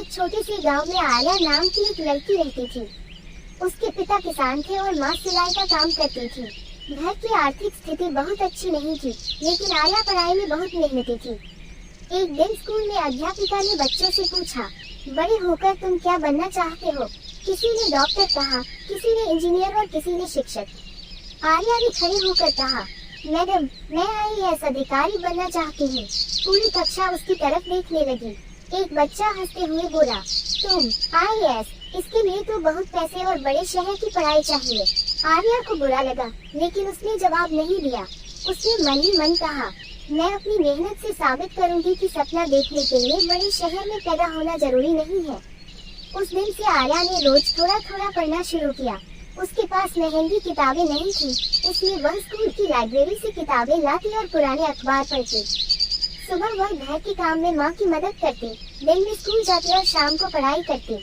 एक छोटे से गांव में आर्या नाम की एक लड़की रहती थी। उसके पिता किसान थे और माँ सिलाई का काम करती थी। घर की आर्थिक स्थिति बहुत अच्छी नहीं थी, लेकिन आर्या पढ़ाई में बहुत मेहनती थी। एक दिन स्कूल में अध्यापिका ने बच्चों से पूछा, बड़े होकर तुम क्या बनना चाहते हो? किसी ने डॉक्टर कहा, किसी ने इंजीनियर और किसी ने शिक्षक। आर्या ने खड़े होकर कहा, मैडम, मैं आईएएस अधिकारी बनना चाहती हूँ। पूरी कक्षा उसकी तरफ देखने लगी। एक बच्चा हंसते हुए बोला, तुम आईएएस, इसके लिए तो बहुत पैसे और बड़े शहर की पढ़ाई चाहिए। आर्या को बुरा लगा, लेकिन उसने जवाब नहीं दिया। उसने मन ही मन कहा, मैं अपनी मेहनत से साबित करूंगी कि सपना देखने के लिए बड़े शहर में पैदा होना जरूरी नहीं है। उस दिन से आर्या ने रोज थोड़ा थोड़ा पढ़ना शुरू किया। उसके पास महंगी किताबें नहीं थी, इसलिए वह स्कूल की लाइब्रेरी से किताबें लाती और पुराने अखबार पढ़ती। सुबह वह घर के काम में माँ की मदद करती, दिन में स्कूल जाती और शाम को पढ़ाई करती।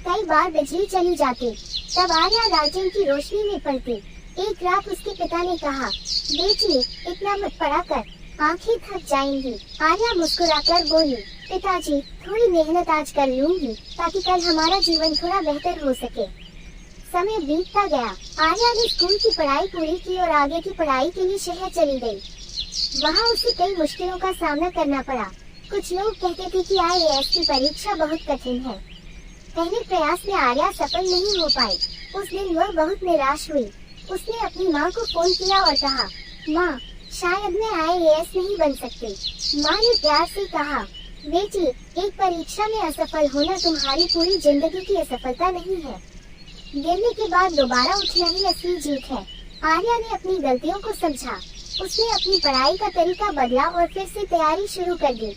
कई बार बिजली चली जाती, तब आर्या लालटेन की रोशनी में पढ़ती। एक रात उसके पिता ने कहा, बेटी, इतना मत पढ़ा कर, आंखें थक जाएंगी। आर्या मुस्कुराकर बोली, पिताजी, थोड़ी मेहनत आज कर लूंगी ताकि कल हमारा जीवन थोड़ा बेहतर हो सके। समय बीतता गया। आर्या ने स्कूल की पढ़ाई पूरी की और आगे की पढ़ाई के लिए शहर चली गई। वहाँ उसे कई मुश्किलों का सामना करना पड़ा। कुछ लोग कहते थे कि आईएएस की परीक्षा बहुत कठिन है। पहले प्रयास में आर्या सफल नहीं हो पाई। उस दिन वह बहुत निराश हुई। उसने अपनी माँ को फोन किया और कहा, माँ, शायद मैं आईएएस नहीं बन सकती। माँ ने प्यार से कहा, बेटी, एक परीक्षा में असफल होना तुम्हारी पूरी जिंदगी की असफलता नहीं है। गिरने के बाद दोबारा उठना ही असली जीत है। आर्या ने अपनी गलतियों को समझा। उसने अपनी पढ़ाई का तरीका बदला और फिर से तैयारी शुरू कर दी।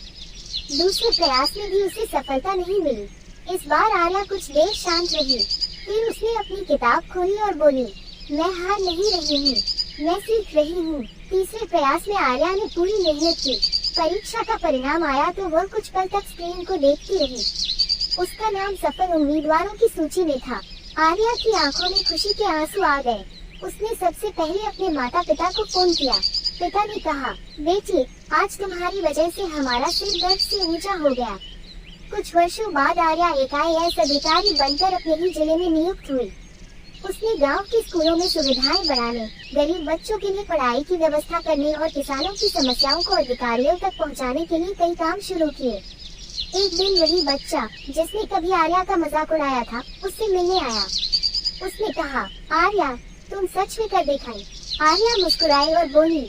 दूसरे प्रयास में भी उसे सफलता नहीं मिली। इस बार आर्या कुछ देर शांत रही। फिर उसने अपनी किताब खोली और बोली, मैं हार नहीं रही हूँ, मैं सीख रही हूँ। तीसरे प्रयास में आर्या ने पूरी मेहनत की। परीक्षा का परिणाम आया तो वह कुछ पल तक स्क्रीन को देखती रही। उसका नाम सफल उम्मीदवारों की सूची में था। आर्या की आंखों में खुशी के आंसू आ गए। उसने सबसे पहले अपने माता पिता को फोन किया। पिता ने कहा, बेटी, आज तुम्हारी वजह से हमारा सिर गर्व से ऊंचा हो गया। कुछ वर्षों बाद आर्या एक आईएएस अधिकारी बनकर अपने ही जिले में नियुक्त हुई। उसने गांव के स्कूलों में सुविधाएं बढ़ाने, गरीब बच्चों के लिए पढ़ाई की व्यवस्था करने और किसानों की समस्याओं को अधिकारियों तक पहुंचाने के लिए कई काम शुरू किए। एक दिन वही बच्चा जिसने कभी आर्या का मजाक उड़ाया था, उससे मिलने आया। उसने कहा, आर्या, तुम सच में कर दिखाई। आर्या मुस्कुराई और बोली,